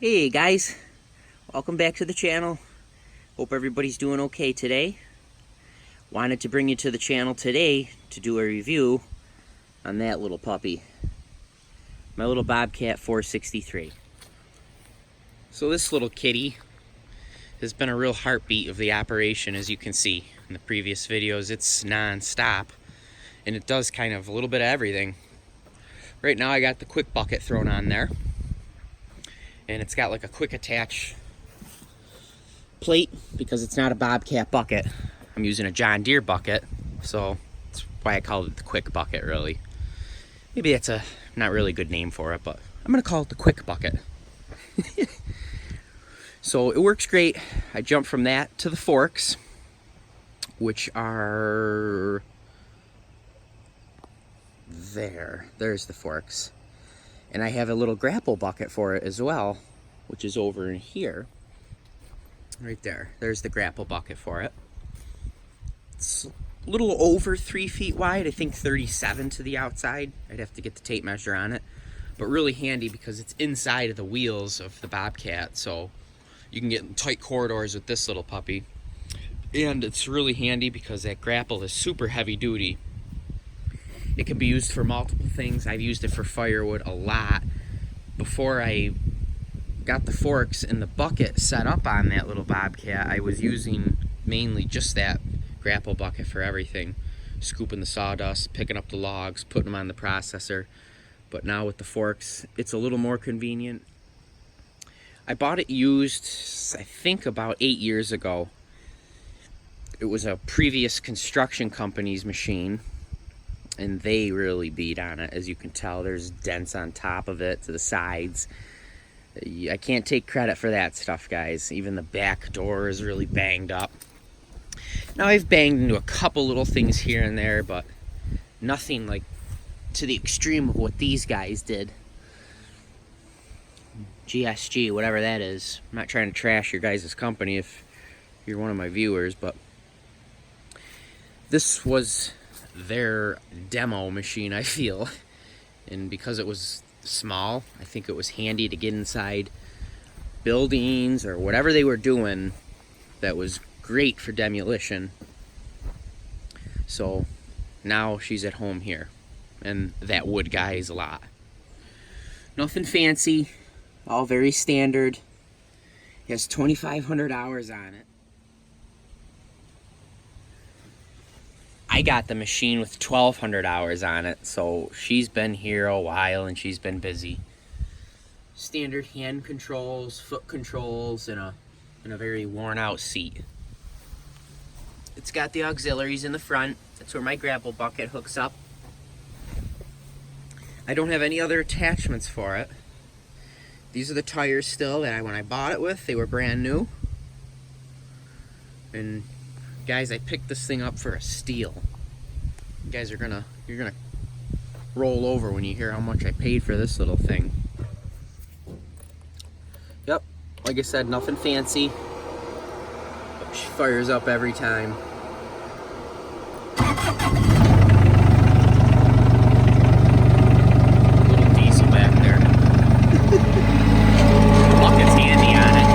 Hey guys, welcome back to the channel. Hope everybody's doing okay today. Wanted to bring you to the channel today to do a review on that little puppy, my little Bobcat 463. So this little kitty has been a real heartbeat of the operation. As you can see in the previous videos, it's non-stop and it does kind of a little bit of everything. Right now I got the quick bucket thrown on there, and it's got like a quick attach plate because it's not a Bobcat bucket. I'm using a John Deere bucket, so that's why I call it the quick bucket, really. Maybe that's a not really good name for it, but I'm gonna call it the quick bucket. So it works great. I jumped from that to the forks, which are there's the forks. And I have a little grapple bucket for it as well, which is over in here. Right there. There's the grapple bucket for it. It's a little over 3 feet wide. I think 37 to the outside. I'd have to get the tape measure on it. But really handy because it's inside of the wheels of the Bobcat. So you can get in tight corridors with this little puppy. And it's really handy because that grapple is super heavy duty. It can be used for multiple things. I've used it for firewood a lot. Before I got the forks and the bucket set up on that little Bobcat, I was using mainly just that grapple bucket for everything. Scooping the sawdust, picking up the logs, putting them on the processor. But now with the forks, it's a little more convenient. I bought it used, I think about 8 years ago. It was a previous construction company's machine, and they really beat on it. As you can tell, there's dents on top of it, to the sides. I can't take credit for that stuff, guys. Even the back door is really banged up. Now, I've banged into a couple little things here and there, but nothing like to the extreme of what these guys did. GSG, whatever that is. I'm not trying to trash your guys' company if you're one of my viewers, but this was their demo machine, I feel. And because it was small, I think it was handy to get inside buildings or whatever they were doing. That was great for demolition. So now she's at home here, and ThatWoodGuy is a lot. Nothing fancy, all very standard. It has 2,500 hours on it. I got the machine with 1,200 hours on it, so she's been here a while and she's been busy. Standard hand controls, foot controls, and a very worn out seat. It's got the auxiliaries in the front. That's where my grapple bucket hooks up. I don't have any other attachments for it. These are the tires still that when I bought it with, they were brand new. And guys, I picked this thing up for a steal. You guys you're gonna roll over when you hear how much I paid for this little thing. Yep, like I said, nothing fancy, but she fires up every time. Little diesel back there. Bucket's handy on it.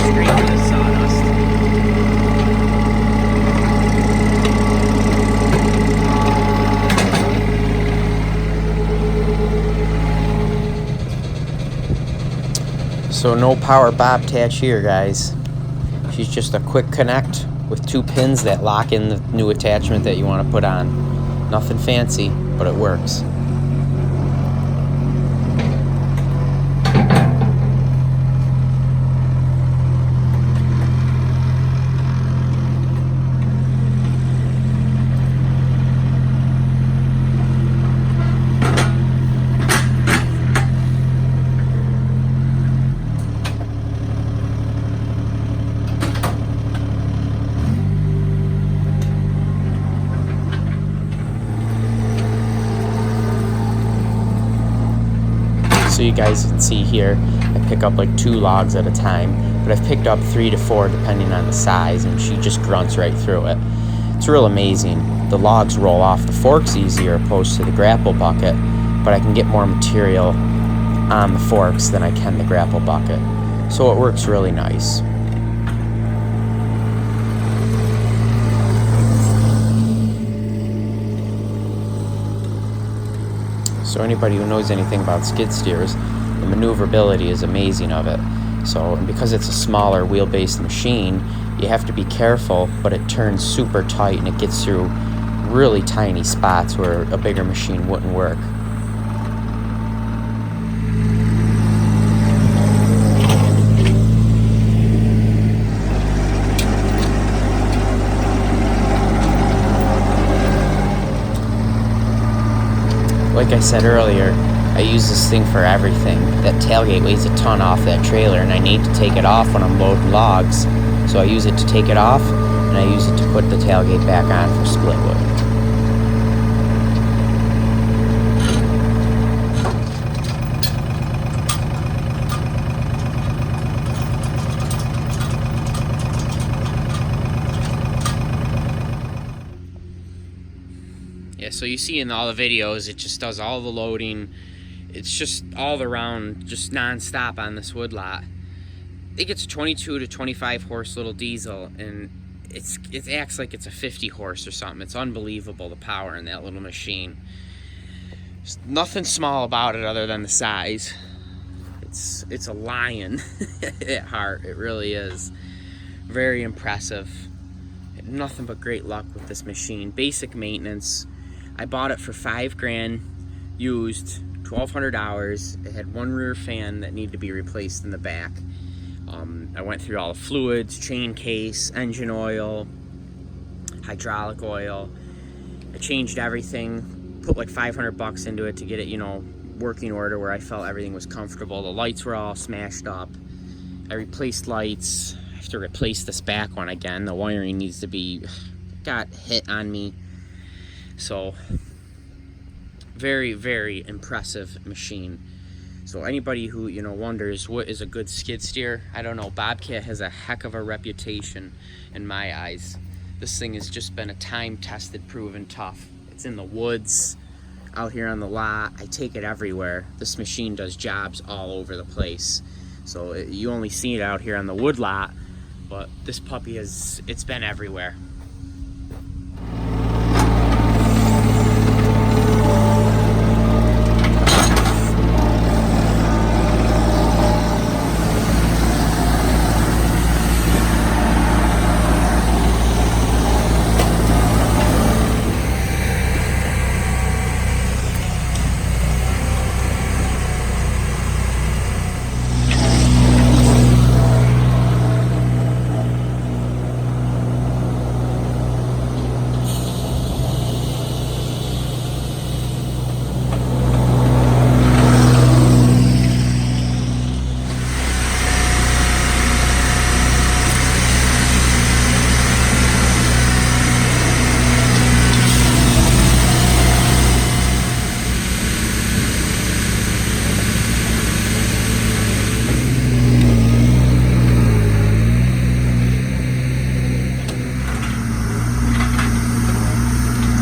Scraping the sawdust. So no power Bobcat here, guys. She's just a quick connect with 2 pins that lock in the new attachment that you want to put on. Nothing fancy, but it works. So you guys can see here, I pick up like 2 logs at a time, but I've picked up 3 to 4 depending on the size, and she just grunts right through it. It's real amazing. The logs roll off the forks easier opposed to the grapple bucket, but I can get more material on the forks than I can the grapple bucket. So it works really nice. So anybody who knows anything about skid steers, the maneuverability is amazing of it. So, and because it's a smaller wheel-based machine, you have to be careful, but it turns super tight and it gets through really tiny spots where a bigger machine wouldn't work. Like I said earlier, I use this thing for everything. That tailgate weighs a ton off that trailer, and I need to take it off when I'm loading logs. So I use it to take it off, and I use it to put the tailgate back on for split wood. Yeah, so you see in all the videos, it just does all the loading. It's just all around, just non-stop on this wood lot. I think it's a 22 to 25 horse little diesel, and it acts like it's a 50 horse or something. It's unbelievable, the power in that little machine. There's nothing small about it other than the size. It's a lion at heart. It really is. Very impressive. Nothing but great luck with this machine. Basic maintenance. I bought it for $5,000 used, 1,200 hours. It had one rear fan that needed to be replaced in the back. I went through all the fluids, chain case, engine oil, hydraulic oil. I changed everything, put like $500 into it to get it, you know, working order where I felt everything was comfortable. The lights were all smashed up. I replaced lights. I have to replace this back one again. The wiring needs to be, got hit on me. So, very, very impressive machine. So anybody who, you know, wonders what is a good skid steer, I don't know, Bobcat has a heck of a reputation in my eyes. This thing has just been a time-tested, proven tough. It's in the woods, out here on the lot. I take it everywhere. This machine does jobs all over the place. So you only see it out here on the wood lot, but this puppy it's been everywhere.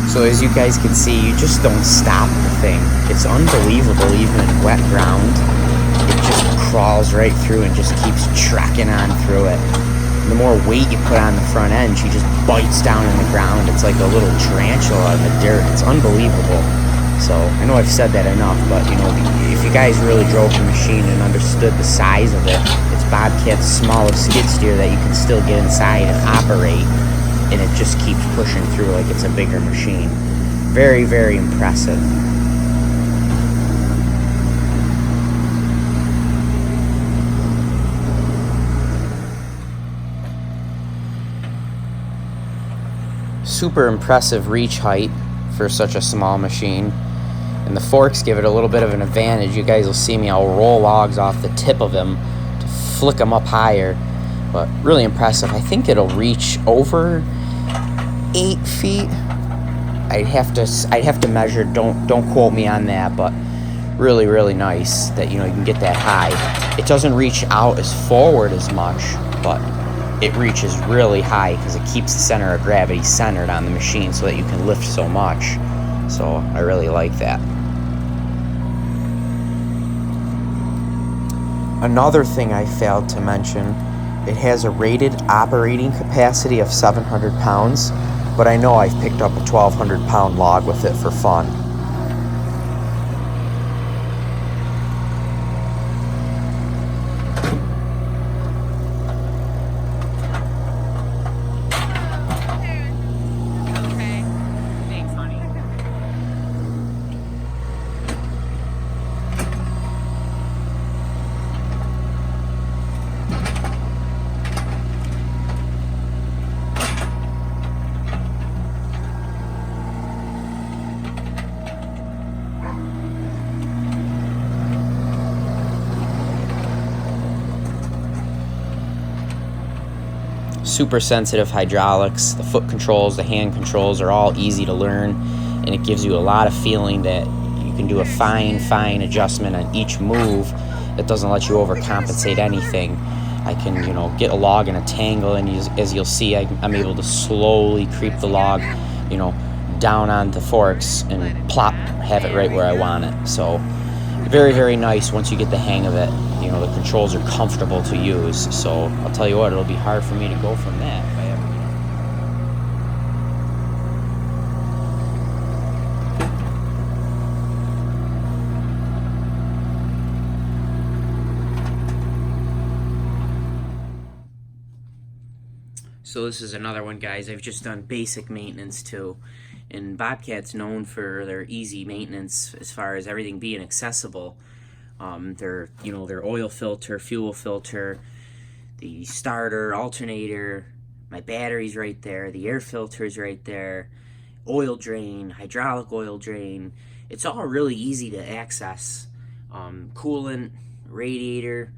So as you guys can see, you just don't stop the thing. It's unbelievable, even in wet ground. It just crawls right through and just keeps trekking on through it. And the more weight you put on the front end, she just bites down in the ground. It's like a little tarantula in the dirt. It's unbelievable. So I know I've said that enough, but you know, if you guys really drove the machine and understood the size of it, it's Bobcat's smallest skid steer that you can still get inside and operate. And it just keeps pushing through like it's a bigger machine. Very, very impressive. Super impressive reach height for such a small machine. And the forks give it a little bit of an advantage. You guys will see me, I'll roll logs off the tip of them to flick them up higher. But really impressive. I think it'll reach over 8 feet. I'd have to measure. Don't quote me on that, but really, really nice that, you know, you can get that high. It doesn't reach out as forward as much, but it reaches really high because it keeps the center of gravity centered on the machine so that you can lift so much. So I really like that. Another thing I failed to mention, it has a rated operating capacity of 700 pounds, but I know I've picked up a 1,200 pound log with it for fun. Super sensitive hydraulics, the foot controls, the hand controls are all easy to learn, and it gives you a lot of feeling that you can do a fine adjustment on each move that doesn't let you overcompensate anything. I can, get a log in a tangle, and as you'll see, I'm able to slowly creep the log, down on the forks and plop, have it right where I want it. So very nice once you get the hang of it. The controls are comfortable to use. So I'll tell you what, it'll be hard for me to go from that if I ever. So this is another one, guys. I've just done basic maintenance too. And Bobcat's known for their easy maintenance as far as everything being accessible. Their oil filter, fuel filter, the starter, alternator, my battery's right there, the air filter's right there, oil drain, hydraulic oil drain. It's all really easy to access. Coolant, radiator,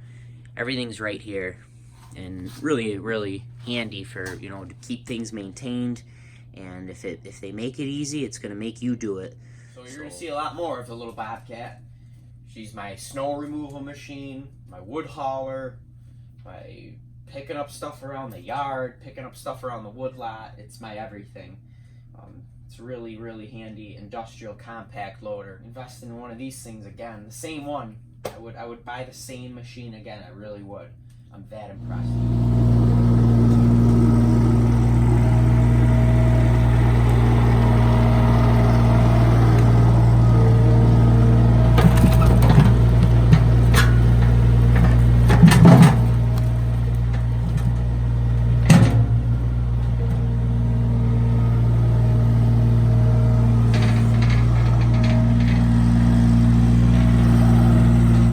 everything's right here. And really handy for, to keep things maintained. And if they make it easy, it's going to make you do it. So you're going to see a lot more of the little Bobcat. She's my snow removal machine, my wood hauler, my picking up stuff around the yard, picking up stuff around the wood lot. It's my everything. It's really handy industrial compact loader. Invest in one of these things again, the same one. I would buy the same machine again. I really would. I'm that impressed.